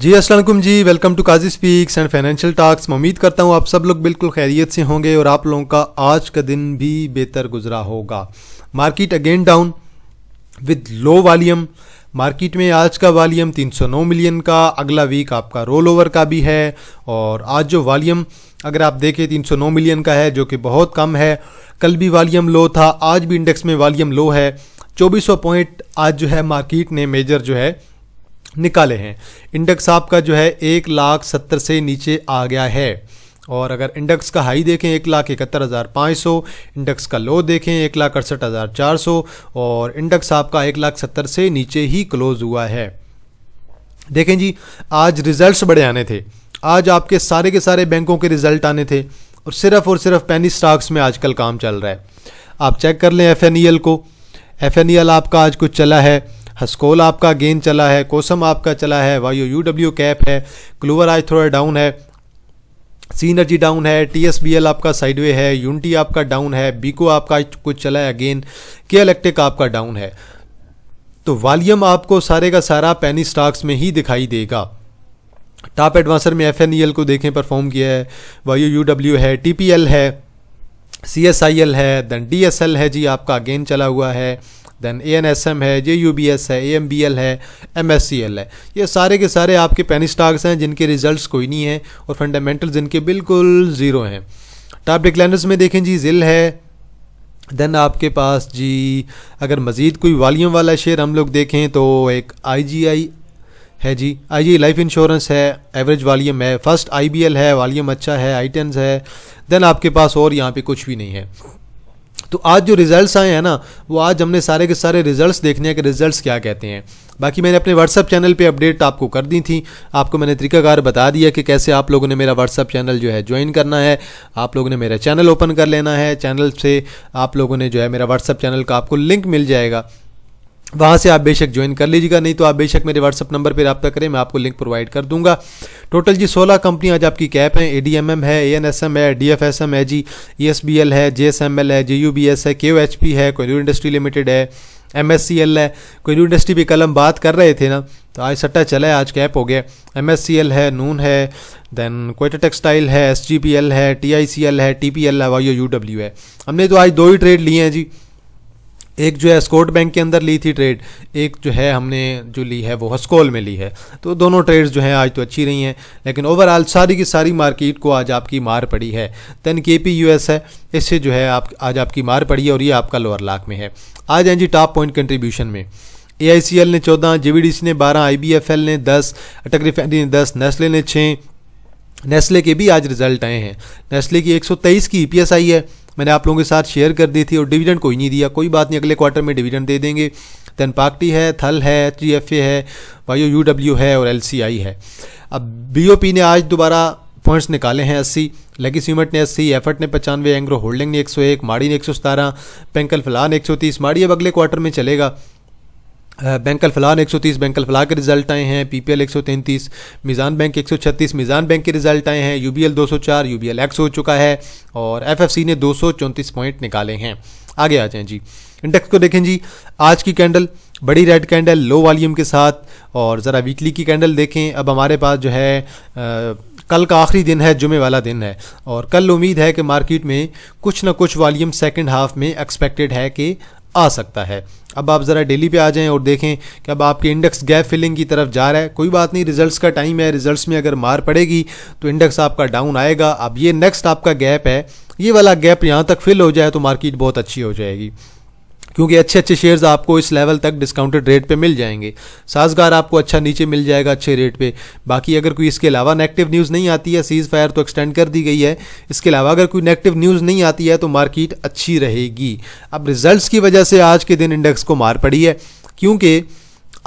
जी अस्सलाम वालेकुम जी, welcome to Kazi speaks and financial talks. मैं उम्मीद करता हूँ आप सब लोग बिल्कुल खैरियत से होंगे और आप लोगों का आज का दिन भी बेहतर गुजरा होगा। Market again down with low volume. Market में आज का वॉल्यूम 309 मिलियन का, अगला वीक आपका रोल ओवर का भी है। और आज जो वॉल्यूम अगर आप देखें 309 मिलियन का है, जो कि बहुत कम है। कल भी वॉल्यूम लो था, आज भी इंडेक्स में वॉल्यूम लो है। 2400 पॉइंट आज जो है मार्केट ने मेजर जो है निकाले हैं। इंडेक्स आपका जो है 1,70,000 से नीचे आ गया है। और अगर इंडेक्स का हाई देखें 1,71,500, इंडेक्स का लो देखें 1,68,400 और इंडेक्स आपका 1,70,000 से नीचे ही क्लोज हुआ है। देखें जी, आज रिजल्ट्स बड़े आने थे। आज आपके सारे के सारे बैंकों के रिजल्ट आने थे और सिर्फ पेनी स्टॉक्स में आजकल काम चल रहा है। आप चेक कर लें FNEL को। FNEL आपका आज कुछ चला है, हस्कोल आपका गेन चला है, कोसम आपका चला है, YOUW कैप है, क्लूवर आज थोड़ा डाउन है, सीनर्जी डाउन है, TSBL आपका साइडवे है, यूनिटी आपका डाउन है, बीको आपका कुछ चला है अगेन, के इलेक्ट्रिक आपका डाउन है। तो वॉल्यूम आपको सारे का सारा पेनी स्टॉक्स में ही दिखाई देगा। टॉप एडवांसर में FNEL को देखें परफॉर्म किया है, YOUW है, TPL है, CSIL है, देन DSL है जी आपका अगेन चला हुआ है, देन ANSM है, JUBS है, AMBL है, MSCL है। ये सारे के सारे आपके पेनी स्टॉक्स हैं जिनके रिजल्ट्स कोई नहीं है और फंडामेंटल्स जिनके बिल्कुल ज़ीरो हैं। टॉप डिक्लाइनर्स में देखें जी ZIL है, देन आपके पास जी अगर मज़ीद कोई वॉल्यूम वाला शेयर हम लोग देखें तो एक IGI है जी, IGI लाइफ इंश्योरेंस है, एवरेज वॉल्यूम है। फर्स्ट IBL है, वॉल्यूम अच्छा है, आइटेंस है। देन आपके पास और यहाँ पे कुछ भी नहीं है। तो आज जो रिजल्ट्स आए हैं ना, वो आज हमने सारे के सारे रिजल्ट्स देखने हैं कि रिजल्ट्स क्या कहते हैं। बाकी मैंने अपने व्हाट्सअप चैनल पे अपडेट आपको कर दी थी। आपको मैंने तरीकाकार बता दिया कि कैसे आप लोगों ने मेरा व्हाट्सअप चैनल जो है ज्वाइन करना है। आप लोगों ने मेरा चैनल ओपन कर लेना है। चैनल से आप लोगों ने जो है मेरा व्हाट्सअप चैनल का आपको लिंक मिल जाएगा, वहाँ से आप बेशक ज्वाइन कर लीजिएगा, नहीं तो आप बेशक मेरे व्हाट्सअप नंबर पर रब्ता करें, मैं आपको लिंक प्रोवाइड कर दूंगा। टोटल जी 16 कंपनी आज आपकी कैप हैं। ADMM है, ANSM है, DFSM है जी, ESBL है, JSML है, JUBS है, KOHP है, कोहिनूर इंडस्ट्री लिमिटेड है, MSCL है। कोहिनूर इंडस्ट्री भी कल हम बात कर रहे थे ना, तो आज सट्टा चला है, आज कैप हो गया। MSCL है, नून है, देन क्वेटा टेक्सटाइल है, SGPL है, TICL है, TPL है, YOUW है। हमने तो आज 2 ही ट्रेड लिए हैं जी। एक जो है स्कॉट बैंक के अंदर ली थी ट्रेड, एक जो है हमने जो ली है वो हस्कोल में ली है। तो दोनों ट्रेड्स जो हैं आज तो अच्छी रही हैं, लेकिन ओवरऑल सारी की सारी मार्केट को आज आपकी मार पड़ी है। देन KPUS है, इससे जो है आज आपकी मार पड़ी है और ये आपका लोअर लाख में है। आज हैं जी टॉप पॉइंट कंट्रीब्यूशन में AICL ने 14, JVDC ने 12, IBFL ने 10, अटक रिफाइनरी ने 10, नेस्ले ने 6। नेस्ले के भी आज रिजल्ट आए हैं। नेस्ले की 123 की EPS आई है, मैंने आप लोगों के साथ शेयर कर दी थी और डिविडेंड कोई नहीं दिया। कोई बात नहीं, अगले क्वार्टर में डिविडेंड दे देंगे। देन पार्टी है, थल है, HGFA है, YOUW है और LCI है। अब BOP ने आज दोबारा पॉइंट्स निकाले हैं 80, लगी सीमेंट ने 80, एफर्ट ने 95, एंग्रो होल्डिंग ने 101, माड़ी ने 117, बैंकल फलाह ने 130। माड़ी अब अगले क्वार्टर में चलेगा। बैंकल फलाह 130, बैंकल फलाह के रिजल्ट आए हैं। PPL 133, मीज़ान बैंक 136, मीज़ान बैंक के रिजल्ट आए हैं। UBL 204, UBL X हो चुका है और FFC ने 234 पॉइंट निकाले हैं। आगे आ जाएं जी, इंडेक्स को देखें जी। आज की कैंडल बड़ी रेड कैंडल लो वॉल्यूम के साथ, और ज़रा वीकली की कैंडल देखें। अब हमारे पास जो है कल का आखिरी दिन है, जुमे वाला दिन है, और कल उम्मीद है कि मार्केट में कुछ ना कुछ वॉल्यूम सेकंड हाफ में एक्सपेक्टेड है कि आ सकता है। अब आप ज़रा डेली पे आ जाएं और देखें कि अब आपके इंडेक्स गैप फिलिंग की तरफ जा रहा है। कोई बात नहीं, रिजल्ट्स का टाइम है, रिजल्ट्स में अगर मार पड़ेगी तो इंडेक्स आपका डाउन आएगा। अब ये नेक्स्ट आपका गैप है, ये वाला गैप यहाँ तक फिल हो जाए तो मार्केट बहुत अच्छी हो जाएगी, क्योंकि अच्छे अच्छे शेयर्स आपको इस लेवल तक डिस्काउंटेड रेट पे मिल जाएंगे। साजगार आपको अच्छा नीचे मिल जाएगा अच्छे रेट पे। बाकी अगर कोई इसके अलावा नेगेटिव न्यूज़ नहीं आती है, सीज़ फायर तो एक्सटेंड कर दी गई है, इसके अलावा अगर कोई नेगेटिव न्यूज़ नहीं आती है तो मार्केट अच्छी रहेगी। अब रिजल्ट्स की वजह से आज के दिन इंडेक्स को मार पड़ी है, क्योंकि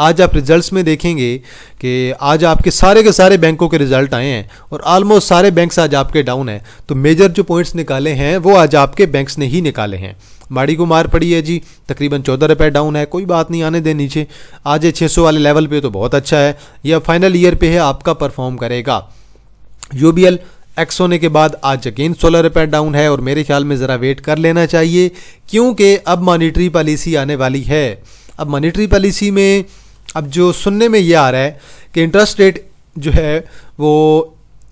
आज आप रिजल्ट्स में देखेंगे कि आज आपके सारे के सारे बैंकों के रिजल्ट आए हैं और ऑलमोस्ट सारे बैंक्स आज आपके डाउन हैं। तो मेजर जो पॉइंट्स निकाले हैं वो आज आपके बैंक्स ने ही निकाले हैं। माड़ी को मार पड़ी है जी, तकरीबन 14 रुपये डाउन है। कोई बात नहीं, आने दें नीचे। आज ये 600 वाले लेवल पे तो बहुत अच्छा है, यह फाइनल ईयर पे है आपका परफॉर्म करेगा। UBL X होने के बाद आज अगेन 16 रुपये डाउन है और मेरे ख्याल में ज़रा वेट कर लेना चाहिए, क्योंकि अब मॉनिटरी पॉलिसी आने वाली है। अब मॉनिटरी पॉलिसी में अब जो सुनने में ये आ रहा है कि इंटरेस्ट रेट जो है वो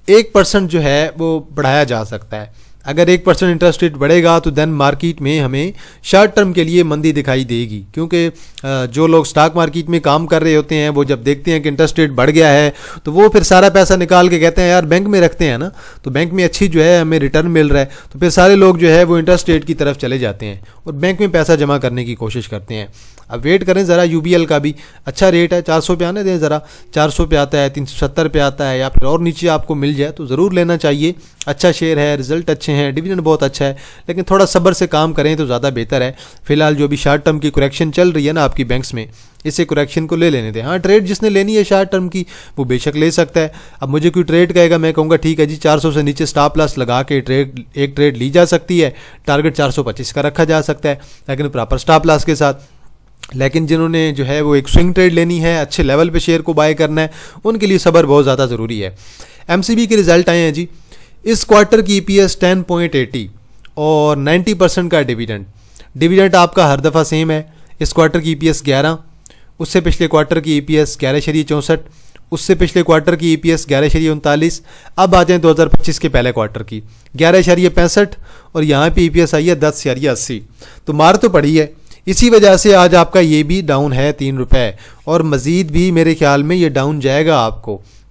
1% जो है वो बढ़ाया जा सकता है। अगर 1% इंटरेस्ट रेट बढ़ेगा तो देन मार्केट में हमें शॉर्ट टर्म के लिए मंदी दिखाई देगी, क्योंकि जो लोग स्टॉक मार्केट में काम कर रहे होते हैं वो जब देखते हैं कि इंटरेस्ट रेट बढ़ गया है तो वो फिर सारा पैसा निकाल के कहते हैं यार बैंक में रखते हैं ना, तो बैंक में अच्छी जो है हमें रिटर्न मिल रहा है, तो फिर सारे लोग जो है वो इंटरेस्ट रेट की तरफ चले जाते हैं और बैंक में पैसा जमा करने की कोशिश करते हैं। अब वेट करें ज़रा, यूबीएल का भी अच्छा रेट है, 400 पे आने दें ज़रा, 400 पे आता है, 370 पे आता है या फिर और नीचे आपको मिल जाए तो ज़रूर लेना चाहिए। अच्छा शेयर है, रिजल्ट अच्छे हैं, डिविडेंड बहुत अच्छा है, लेकिन थोड़ा सब्र से काम करें तो ज़्यादा बेहतर है। फिलहाल जो भी शॉर्ट टर्म की करेक्शन चल रही है ना आपकी बैंक्स में, इसे करेक्शन को ले लेने दें। हाँ, ट्रेड जिसने लेनी है शॉर्ट टर्म की वो बेशक ले सकता है। अब मुझे कोई ट्रेड कहेगा, मैं कहूँगा ठीक है जी 400 से नीचे स्टॉप लॉस लगा के एक ट्रेड ली जा सकती है, टारगेट 425 का रखा जा सकता है, लेकिन प्रॉपर स्टॉप लॉस के साथ। लेकिन जिन्होंने जो है वो एक स्विंग ट्रेड लेनी है, अच्छे लेवल पे शेयर को बाय करना है, उनके लिए सब्र बहुत ज़्यादा ज़रूरी है। एमसीबी के रिजल्ट आए हैं जी, इस क्वार्टर की ईपीएस 10.80 और 90% का डिविडेंड आपका हर दफ़ा सेम है। इस क्वार्टर की ईपीएस 11, उससे पिछले क्वार्टर की ईपीएस 11.64, उससे पिछले क्वार्टर की ईपीएस 11.39। अब आ जाएँ 2025 के पहले क्वार्टर की 11.65 और यहाँ पे ईपीएस आई है 10.80। तो मार तो पड़ी है, इसी वजह से आज आपका ये भी डाउन है 3 रुपये और मज़ीद भी मेरे ख्याल में ये डाउन जाएगा।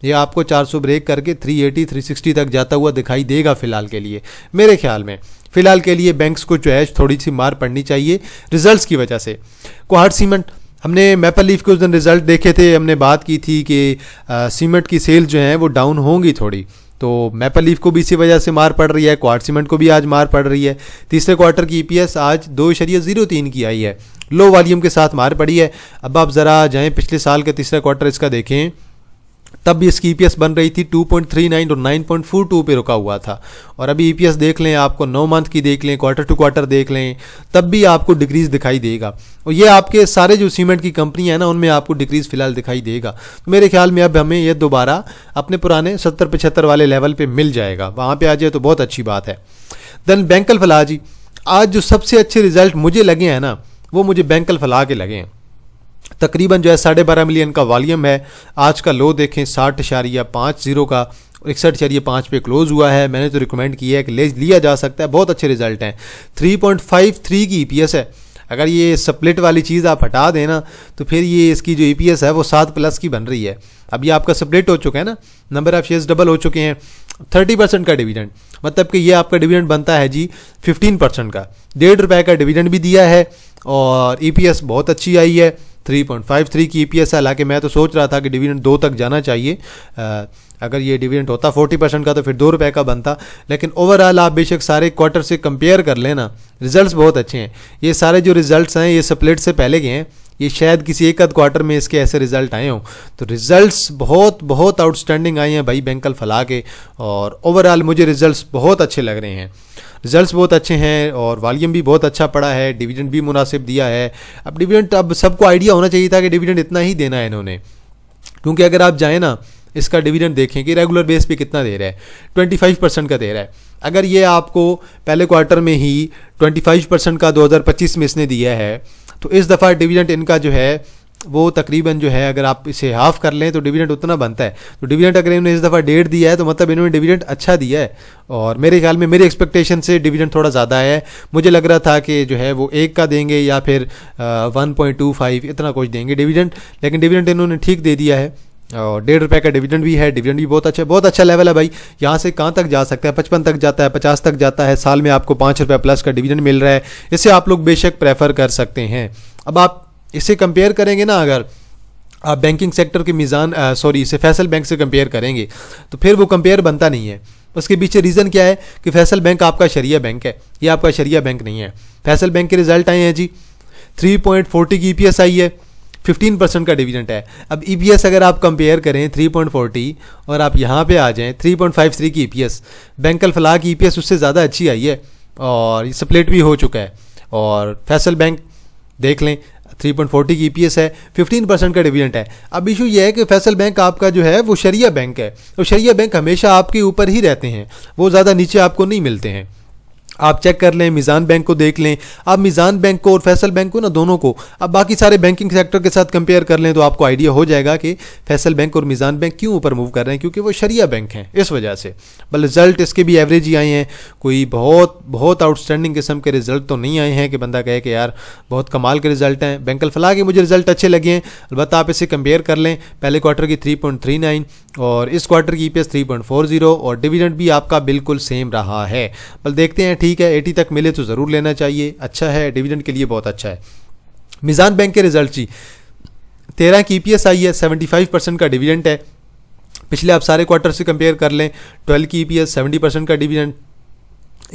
ये आपको 400 ब्रेक करके 380 360 तक जाता हुआ दिखाई देगा फ़िलहाल के लिए। मेरे ख्याल में फ़िलहाल के लिए बैंक्स को जो है थोड़ी सी मार पड़नी चाहिए रिजल्ट्स की वजह से। कोहार्ट सीमेंट, हमने मैपल लीफ के उस दिन रिजल्ट देखे थे, हमने बात की थी कि सीमेंट की सेल जो है वो डाउन होंगी थोड़ी, तो मैपल लीफ को भी इसी वजह से मार पड़ रही है, क्वार्ट सीमेंट को भी आज मार पड़ रही है। तीसरे क्वार्टर की ईपीएस आज 2.03 की आई है, लो वॉल्यूम के साथ मार पड़ी है। अब आप ज़रा जाएं पिछले साल का तीसरा क्वार्टर इसका देखें, तब भी इसकी ईपीएस बन रही थी 2.39 और 9.42 पे रुका हुआ था। और अभी ईपीएस देख लें, आपको 9 मंथ की देख लें, क्वार्टर टू क्वार्टर देख लें, तब भी आपको डिक्रीज़ दिखाई देगा। और ये आपके सारे जो सीमेंट की कंपनियां हैं ना, उनमें आपको डिक्रीज़ फिलहाल दिखाई देगा। तो मेरे ख्याल में अब हमें ये दोबारा अपने पुराने 70-75 वाले लेवल पे मिल जाएगा, वहाँ पे आ जाए तो बहुत अच्छी बात है। देन बैंकल फलाह जी, आज जो सबसे अच्छे रिजल्ट मुझे लगे हैं ना, वो मुझे बैंकल फलाह के लगे हैं। तकरीबन जो है 12.5 मिलियन का वॉल्यूम है। आज का लो देखें 60.50 का, 61.5 पे क्लोज हुआ है। मैंने तो रिकमेंड किया है कि लिया जा सकता है, बहुत अच्छे रिजल्ट हैं। 3.53 की ईपीएस है। अगर ये स्प्लिट वाली चीज़ आप हटा देना तो फिर ये इसकी जो ईपीएस है वो 7+ की बन रही है। अभी आपका स्प्लिट हो चुका है ना, नंबर ऑफ शेयर्स डबल हो चुके हैं। 30% का डिविडेंड, मतलब कि ये आपका डिविडेंड बनता है जी 15% का। 1.5 रुपये का डिविडेंड भी दिया है और ईपीएस बहुत अच्छी आई है, 3.53 की ईपीएस है। हालांकि मैं तो सोच रहा था कि डिविडेंड 2 तक जाना चाहिए, अगर ये डिविडेंड होता 40% का तो फिर 2 रुपये का बनता। लेकिन ओवरऑल आप बेशक सारे क्वार्टर से कंपेयर कर लेना, रिजल्ट्स बहुत अच्छे हैं। ये सारे जो रिजल्ट्स हैं ये स्प्लिट से पहले के हैं, ये शायद किसी एक आध क्वार्टर में इसके ऐसे रिजल्ट आए हों। तो रिजल्ट्स बहुत आउटस्टैंडिंग आए हैं भाई बैंकल फलाह के, और ओवरऑल मुझे रिजल्ट्स बहुत अच्छे लग रहे हैं। रिजल्ट्स बहुत अच्छे हैं और वॉल्यूम भी बहुत अच्छा पड़ा है, डिविडेंड भी मुनासिब दिया है। अब डिविडेंड, अब सबको आइडिया होना चाहिए था कि डिविडेंड इतना ही देना है इन्होंने, क्योंकि अगर आप जाएँ ना इसका डिविडेंड देखें कि रेगुलर बेस पे कितना दे रहा है, 25% का दे रहा है। अगर ये आपको पहले क्वार्टर में ही 25% का 2025 में इसने दिया है, तो इस दफ़ा डिविडेंड इनका जो है वो तकरीबन जो है, अगर आप इसे हाफ कर लें तो डिविडेंड उतना बनता है। तो डिविडेंड अगर इन्होंने इस दफ़ा 1.5 दिया है तो मतलब इन्होंने डिविडेंड अच्छा दिया है, और मेरे ख्याल में मेरी एक्सपेक्टेशन से डिविडेंड थोड़ा ज़्यादा है। मुझे लग रहा था कि जो है वो 1 का देंगे या फिर 1.25 इतना कुछ देंगे डिविडेंड, लेकिन डिविडेंड इन्होंने ठीक दे दिया है और 1.5 रुपये का डिविडेंड भी है। डिविडेंड भी बहुत अच्छा लेवल है भाई। यहाँ से कहाँ तक जा सकता है, 55 तक जाता है, 50 तक जाता है। साल में आपको 5 रुपये प्लस का डिविडेंड मिल रहा है, इसे आप लोग बेशक प्रेफर कर सकते हैं। अब आप इसे कंपेयर करेंगे ना, अगर आप बैंकिंग सेक्टर के इसे फैसल बैंक से कंपेयर करेंगे तो फिर वो कंपेयर बनता नहीं है। उसके पीछे रीज़न क्या है कि फैसल बैंक आपका शरिया बैंक है, ये आपका शरिया बैंक नहीं है। फैसल बैंक के रिजल्ट आए हैं जी, 3.40 की ईपीएस आई है, 15% का डिविडेंड है। अब ईपीएस अगर आप कंपेयर करें 3.40 और आप यहाँ पे आ जाएं 3.53 की ईपीएस, बैंकल फलाह की ईपीएस उससे ज़्यादा अच्छी आई है और स्प्लिट भी हो चुका है। और फैसल बैंक देख लें 3.40 की ईपीएस है, 15% का डिविडेंड है। अब इशू ये है कि फैसल बैंक आपका जो है वो शरिया बैंक है, तो शरिया बैंक हमेशा आपके ऊपर ही रहते हैं, वो ज़्यादा नीचे आपको नहीं मिलते हैं। आप चेक कर लें, मीज़ान बैंक को देख लें। आप मीज़ान बैंक को और फैसल बैंक को ना, दोनों को आप बाकी सारे बैंकिंग सेक्टर के साथ कंपेयर कर लें तो आपको आइडिया हो जाएगा कि फैसल बैंक और मीज़ान बैंक क्यों ऊपर मूव कर रहे हैं, क्योंकि वो शरिया बैंक हैं इस वजह से। बल रिजल्ट इसके भी एवरेज ही आए हैं, कोई बहुत बहुत आउटस्टैंडिंग किस्म के रिजल्ट तो नहीं आए हैं कि बंदा कहे कि यार बहुत कमाल के रिजल्ट हैं। बैंक अल-फलाह के मुझे रिजल्ट अच्छे लगे हैं, अलबत्ता आप इसे कंपेयर कर लें। पहले क्वार्टर की 3.39 और इस क्वार्टर की EPS 3.40 और डिविडेंड भी आपका बिल्कुल सेम रहा है। बल देखते हैं, ठीक है 80 तक मिले तो ज़रूर लेना चाहिए, अच्छा है, डिविडेंड के लिए बहुत अच्छा है। मीज़ान बैंक के रिजल्ट जी, 13 की EPS आई है, 75% का डिविडेंड है। पिछले आप सारे क्वार्टर से कंपेयर कर लें, 12 की EPS 70% का डिविडेंड,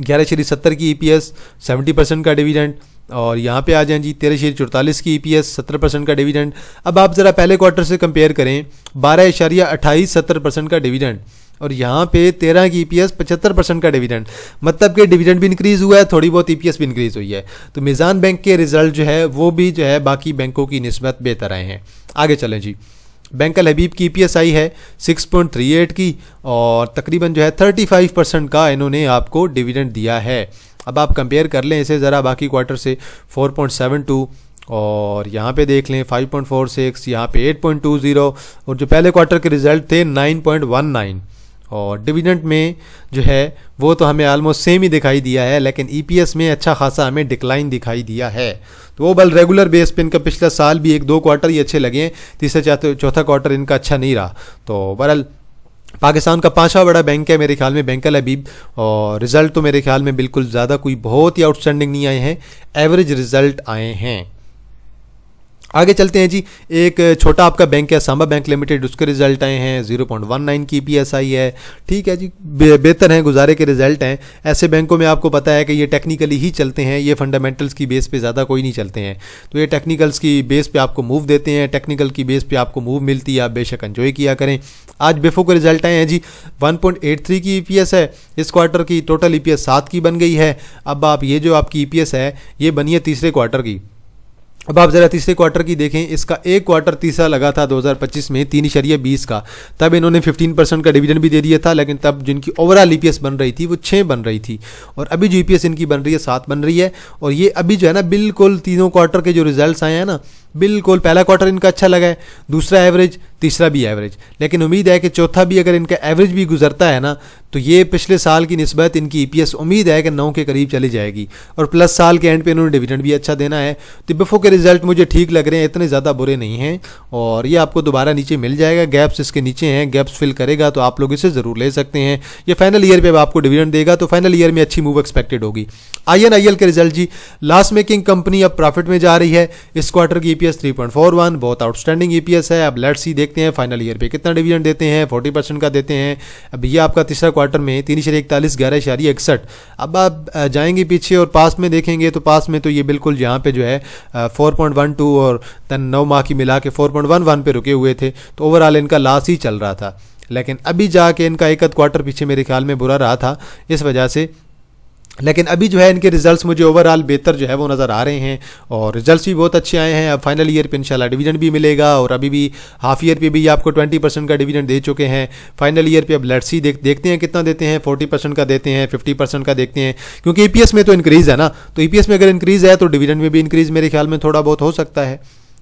11.70 की EPS 70% का डिविडेंड, और यहाँ पे आ जाएं जी 13.44 की EPS 70% का डिविडेंड। अब आप ज़रा पहले क्वार्टर से कंपेयर करें, 12.28 70% का डिविडेंड, और यहाँ पे 13 की EPS 75% का डिविडेंड, मतलब कि डिविडेंड भी इंक्रीज़ हुआ है, थोड़ी बहुत EPS भी इंक्रीज़ हुई है। तो मीज़ान बैंक के रिजल्ट जो है वो भी जो है बाकी बैंकों की निस्बत बेहतर आए हैं। आगे चलें जी, बैंक अल हबीब की EPS आई है 6.38 की और तकरीबन जो है 35% का इन्होंने आपको डिविडेंड दिया है। अब आप कंपेयर कर लें इसे ज़रा बाकी क्वार्टर से, 4.72 और यहाँ पे देख लें 5.46, यहाँ पे 8.20 और जो पहले क्वार्टर के रिजल्ट थे 9.19, और डिविडेंड में जो है वो तो हमें आलमोस्ट सेम ही दिखाई दिया है, लेकिन EPS में अच्छा खासा हमें डिक्लाइन दिखाई दिया है। तो वो बल रेगुलर बेस पे इनका पिछला साल भी 1-2 क्वार्टर ही अच्छे लगे हैं, तीसरा चौथा क्वार्टर इनका अच्छा नहीं रहा। तो बहरहाल पाकिस्तान का 5वां बड़ा बैंक है मेरे ख्याल में बैंक अल हबीब, और रिज़ल्ट तो मेरे ख्याल में बिल्कुल ज़्यादा कोई बहुत ही आउटस्टैंडिंग नहीं आए हैं, एवरेज रिज़ल्ट आए हैं। आगे चलते हैं जी, एक छोटा आपका बैंक है सांबा बैंक लिमिटेड, उसके रिजल्ट आए हैं 0.19 की EPS आई है। ठीक है जी, बेहतर हैं, गुजारे के रिजल्ट हैं। ऐसे बैंकों में आपको पता है कि ये टेक्निकली ही चलते हैं, ये फंडामेंटल्स की बेस पे ज़्यादा कोई नहीं चलते हैं। तो ये टेक्निकल्स की बेस पे आपको मूव देते हैं, टेक्निकल की बेस पे आपको मूव मिलती है, आप बेशक एंजॉय किया करें। आज बेफो के रिजल्ट आए हैं जी, 1.83 की EPS है, इस क्वार्टर की टोटल EPS 7 की बन गई है। अब आप ये जो आपकी EPS है ये बनी है तीसरे क्वार्टर की। अब आप ज़रा तीसरे क्वार्टर की देखें, इसका एक क्वार्टर तीसरा लगा था 2025 में 3.20 का, तब इन्होंने 15% का डिविडेंड भी दे दिया था, लेकिन तब जिनकी ओवरऑल EPS बन रही थी वो 6 बन रही थी, और अभी जो EPS इनकी बन रही है 7 बन रही है। और ये अभी जो है ना बिल्कुल तीनों क्वार्टर के जो रिजल्ट्स आए हैं ना, बिल्कुल पहला क्वार्टर इनका अच्छा लगा है, दूसरा एवरेज, तीसरा भी एवरेज, लेकिन उम्मीद है कि चौथा भी अगर इनका एवरेज भी गुजरता है ना तो ये पिछले साल की निस्बत इनकी EPS उम्मीद है कि 9 के करीब चली जाएगी, और प्लस साल के एंड पे इन्होंने डिविडेंड भी अच्छा देना है। तो बिफो के रिजल्ट मुझे ठीक लग रहे हैं, इतने ज़्यादा बुरे नहीं हैं, और ये आपको दोबारा नीचे मिल जाएगा, गैप्स इसके नीचे हैं, गैप्स फिल करेगा तो आप लोग इसे ज़रूर ले सकते हैं। ये फाइनल ईयर पे आपको डिविडेंड देगा तो फाइनल ईयर में अच्छी मूव एक्सपेक्टेड होगी। INIL के रिजल्ट जी, लॉस मेकिंग कंपनी अब प्रॉफिट में जा रही है, इस क्वार्टर की EPS 3.41, बहुत आउटस्टैंडिंग EPS है। अब लेट्स सी देखते हैं फाइनल ईयर पे कितना डिविडेंड देते हैं, 40% का देते हैं। अब ये आपका तीसरा क्वार्टर में 3.41, 11.61। अब आप जाएंगे पीछे और पास में देखेंगे तो पास में तो ये बिल्कुल यहाँ पे जो है 4.12 और 9 माह की मिला के 4.11 पे रुके हुए थे, तो ओवरऑल इनका लॉस ही चल रहा था। लेकिन अभी जाके इनका एक क्वार्टर पीछे मेरे ख्याल में बुरा रहा था इस वजह से, लेकिन अभी जो है इनके रिजल्ट्स मुझे ओवरऑल बेहतर जो है वो नज़र आ रहे हैं, और रिजल्ट्स भी बहुत अच्छे आए हैं। अब फाइनल ईयर पे इंशाल्लाह डिविडेंड भी मिलेगा, और अभी भी हाफ ईयर पे भी आपको 20% का डिविडेंड दे चुके हैं। फाइनल ईयर पे अब लेट्स सी देखते हैं कितना देते हैं, 40% का देते हैं, 50% का देखते हैं, क्योंकि EPS में तो इंक्रीज़ है ना, तो EPS में अगर इंक्रीज़ है तो डिविडेंड में भी इंक्रीज़ मेरे ख्याल में थोड़ा बहुत हो सकता है।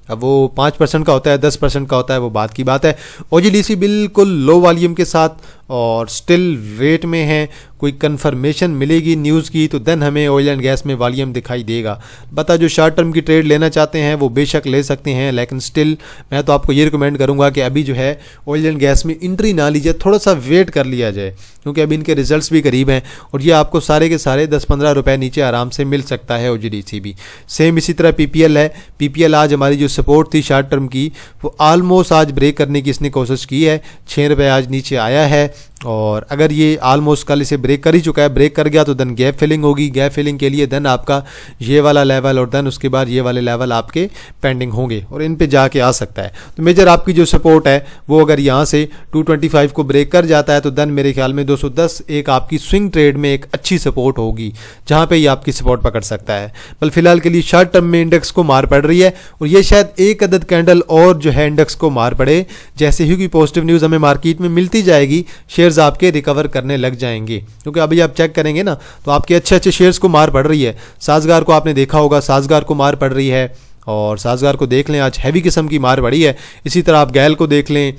अब वो 5% का होता है, 10% का होता है, वो बात की बात है। OGDC बिल्कुल लो वॉल्यूम के साथ और स्टिल रेट में है, कोई कंफर्मेशन मिलेगी न्यूज़ की तो देन हमें ऑयल एंड गैस में वॉल्यूम दिखाई देगा। बता जो शॉर्ट टर्म की ट्रेड लेना चाहते हैं वो बेशक ले सकते हैं, लेकिन स्टिल मैं तो आपको ये रिकमेंड करूंगा कि अभी जो है ऑयल एंड गैस में एंट्री ना लीजिए, थोड़ा सा वेट कर लिया जाए, क्योंकि अभी इनके रिजल्ट्स भी करीब हैं और ये आपको सारे के सारे 10-15 रुपये नीचे आराम से मिल सकता है। OGDC भी सेम इसी तरह PPL है। PPL आज हमारी जो सपोर्ट थी शॉर्ट टर्म की वो ऑलमोस्ट आज ब्रेक करने की इसने कोशिश की है, 6 रुपये आज नीचे आया है, और अगर ये ऑलमोस्ट कल इसे ब्रेक कर ही चुका है, ब्रेक कर गया तो देन गैप फिलिंग होगी, गैप फिलिंग के लिए देन आपका ये वाला लेवल और देन उसके बाद ये वाले लेवल आपके पेंडिंग होंगे और इन पे जाके आ सकता है। तो मेजर आपकी जो सपोर्ट है वो अगर यहाँ से 225 को ब्रेक कर जाता है तो देन मेरे ख्याल में 210 एक आपकी स्विंग ट्रेड में एक अच्छी सपोर्ट होगी, जहाँ पे ये आपकी सपोर्ट पकड़ सकता है। बल फिलहाल के लिए शॉर्ट टर्म में इंडेक्स को मार पड़ रही है और ये शायद एक अदद कैंडल और जो है इंडेक्स को मार पड़े, जैसे ही कोई पॉजिटिव न्यूज़ हमें मार्केट में मिलती जाएगी शेयर शेयर्स आपके रिकवर करने लग जाएंगे, क्योंकि अभी आप चेक करेंगे ना तो आपके अच्छे अच्छे शेयर्स को मार पड़ रही है। साजगार को आपने देखा होगा, साजगार को मार पड़ रही है, और साजगार को देख लें आज हैवी किस्म की मार पड़ी है। इसी तरह आप गैल को देख लें,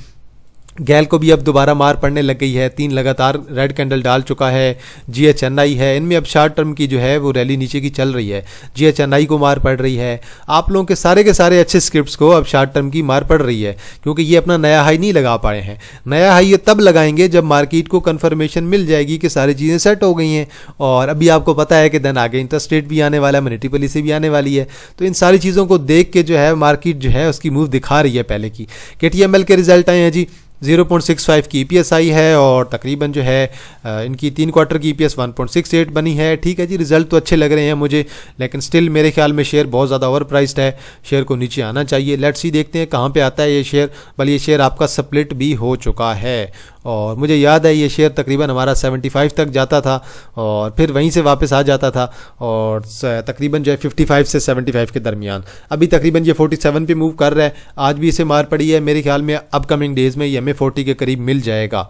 गैल को भी अब दोबारा मार पड़ने लग गई है, 3 लगातार रेड कैंडल डाल चुका है। GHNI है, इनमें अब शॉर्ट टर्म की जो है वो रैली नीचे की चल रही है। GHNI को मार पड़ रही है। आप लोगों के सारे अच्छे स्क्रिप्ट्स को अब शॉर्ट टर्म की मार पड़ रही है, क्योंकि ये अपना नया हाई नहीं लगा पाए हैं। नया हाई ये तब लगाएंगे जब मार्केट को कन्फर्मेशन मिल जाएगी कि सारी चीज़ें सेट हो गई हैं, और अभी आपको पता है कि दिन आगे इंटरेस्ट रेट भी आने वाला है, मॉनेटरी पॉलिसी भी आने वाली है। तो इन सारी चीज़ों को देख के जो है मार्केट जो है उसकी मूव दिखा रही है पहले की। KTML के रिजल्ट आए हैं जी, 0.65 की EPS आई है, और तकरीबन जो है इनकी 3 क्वार्टर की EPS 1.68 बनी है। ठीक है जी, रिजल्ट तो अच्छे लग रहे हैं मुझे, लेकिन स्टिल मेरे ख्याल में शेयर बहुत ज़्यादा ओवर प्राइस्ड है, शेयर को नीचे आना चाहिए। लेट्स सी, देखते हैं कहाँ पे आता है ये शेयर। बल ये शेयर आपका स्प्लिट भी हो चुका है, और मुझे याद है ये शेयर तकरीबन हमारा 75 तक जाता था और फिर वहीं से वापस आ जाता था, और तकरीबन जो है 55 से 75 के दरमियान। अभी तकरीबन ये 47 पे मूव कर रहा है, आज भी इसे मार पड़ी है। मेरे ख्याल में अपकमिंग डेज़ में ये हमें 40 के करीब मिल जाएगा।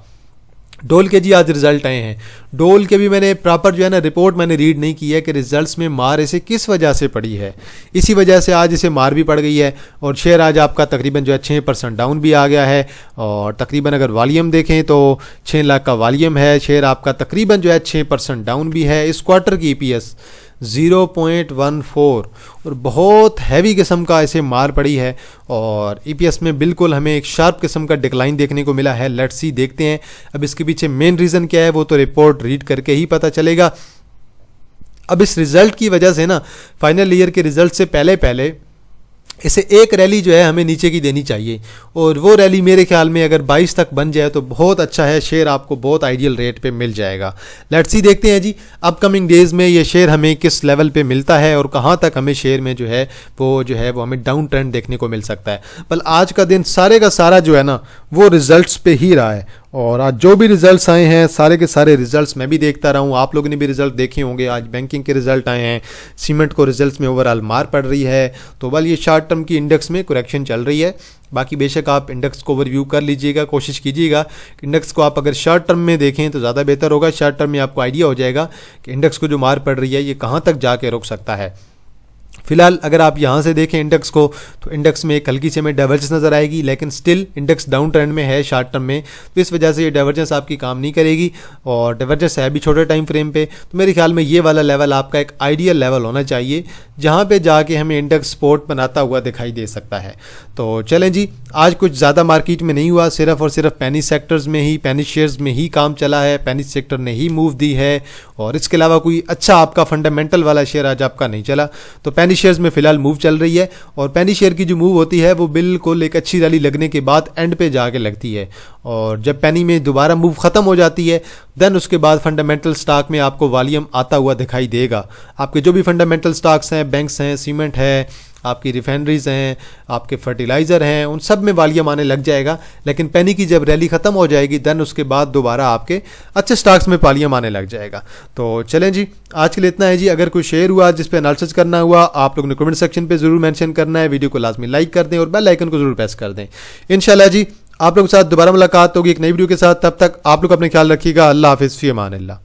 डोल के जी आज रिजल्ट आए हैं। डोल के भी मैंने प्रॉपर जो है ना रिपोर्ट मैंने रीड नहीं की है कि रिजल्ट्स में मार इसे किस वजह से पड़ी है। इसी वजह से आज इसे मार भी पड़ गई है, और शेयर आज आपका तकरीबन जो है 6% डाउन भी आ गया है। और तकरीबन अगर वॉल्यूम देखें तो 6 लाख का वॉल्यूम है, शेयर आपका तकरीबन जो है 6% डाउन भी है। इस क्वार्टर की EPS 0.14, और बहुत हैवी किस्म का इसे मार पड़ी है, और EPS में बिल्कुल हमें एक शार्प किस्म का डिक्लाइन देखने को मिला है। लेट्स सी, देखते हैं अब इसके पीछे मेन रीज़न क्या है, वो तो रिपोर्ट रीड करके ही पता चलेगा। अब इस रिज़ल्ट की वजह से ना फाइनल ईयर के रिज़ल्ट से पहले इसे एक रैली जो है हमें नीचे की देनी चाहिए, और वो रैली मेरे ख्याल में अगर 22 तक बन जाए तो बहुत अच्छा है, शेयर आपको बहुत आइडियल रेट पे मिल जाएगा। लेट्स सी, देखते हैं जी अपकमिंग डेज़ में ये शेयर हमें किस लेवल पे मिलता है, और कहाँ तक हमें शेयर में जो है वो हमें डाउन ट्रेंड देखने को मिल सकता है। बल आज का दिन सारे का सारा जो है ना वो रिजल्ट्स पे ही रहा है, और आज जो भी रिजल्ट्स आए हैं सारे के सारे रिजल्ट्स मैं भी देखता रहा हूँ, आप लोगों ने भी रिजल्ट देखे होंगे। आज बैंकिंग के रिजल्ट आए हैं, सीमेंट को रिजल्ट्स में ओवरऑल मार पड़ रही है, तो बल ये शॉर्ट टर्म की इंडेक्स में करेक्शन चल रही है। बाकी बेशक आप इंडेक्स को ओवरव्यू कर लीजिएगा, कोशिश कीजिएगा कि इंडेक्स को आप अगर शॉर्ट टर्म में देखें तो ज़्यादा बेहतर होगा। शॉर्ट टर्म में आपको आइडिया हो जाएगा कि इंडेक्स को जो मार पड़ रही है ये कहाँ तक जाके रुक सकता है। फिलहाल अगर आप यहाँ से देखें इंडेक्स को, तो इंडेक्स में एक हल्की सी हमें डाइवर्जेंस नज़र आएगी, लेकिन स्टिल इंडेक्स डाउन ट्रेंड में है शॉर्ट टर्म में, तो इस वजह से ये डाइवर्जेंस आपकी काम नहीं करेगी, और डाइवर्जेंस है भी छोटे टाइम फ्रेम पे। तो मेरे ख्याल में ये वाला लेवल आपका एक आइडियल लेवल होना चाहिए, जहाँ पे जाके हमें इंडेक्स सपोर्ट बनाता हुआ दिखाई दे सकता है। तो चलें जी, आज कुछ ज़्यादा मार्केट में नहीं हुआ, सिर्फ और सिर्फ पेनी सेक्टर्स में ही, पेनी शेयर्स में ही काम चला है, पेनी सेक्टर ने ही मूव दी है, और इसके अलावा कोई अच्छा आपका फंडामेंटल वाला शेयर आज आपका नहीं चला। तो पेनी शेयर्स में फिलहाल मूव चल रही है, और पेनी शेयर की जो मूव होती है वो बिल्कुल एक अच्छी रैली लगने के बाद एंड पे जाके लगती है, और जब पेनी में दोबारा मूव खत्म हो जाती है देन उसके बाद फंडामेंटल स्टॉक में आपको वॉल्यूम आता हुआ दिखाई देगा। आपके जो भी फंडामेंटल स्टॉक्स हैं, बैंक्स हैं, सीमेंट है, आपकी रिफाइनरीज हैं, आपके फर्टिलाइज़र हैं, उन सब में वॉल्यूम आने लग जाएगा। लेकिन पेनी की जब रैली ख़त्म हो जाएगी देन उसके बाद दोबारा आपके अच्छे स्टॉक्स में वॉल्यूम आने लग जाएगा। तो चलें जी, आज के लिए इतना है जी। अगर कोई शेयर हुआ जिस पे एनालिसिस करना हुआ, आप लोगों ने कमेंट सेक्शन पे ज़रूर मेंशन करना है। वीडियो को लाजमी लाइक कर दें और बेल आइकन को ज़रूर प्रेस कर दें। इंशाल्लाह जी आप लोगों के साथ दोबारा मुलाकात होगी एक नई वीडियो के साथ। तब तक आप लोग अपने ख्याल रखिएगा। अल्लाह हाफिज़, फ़ी अमान अल्लाह।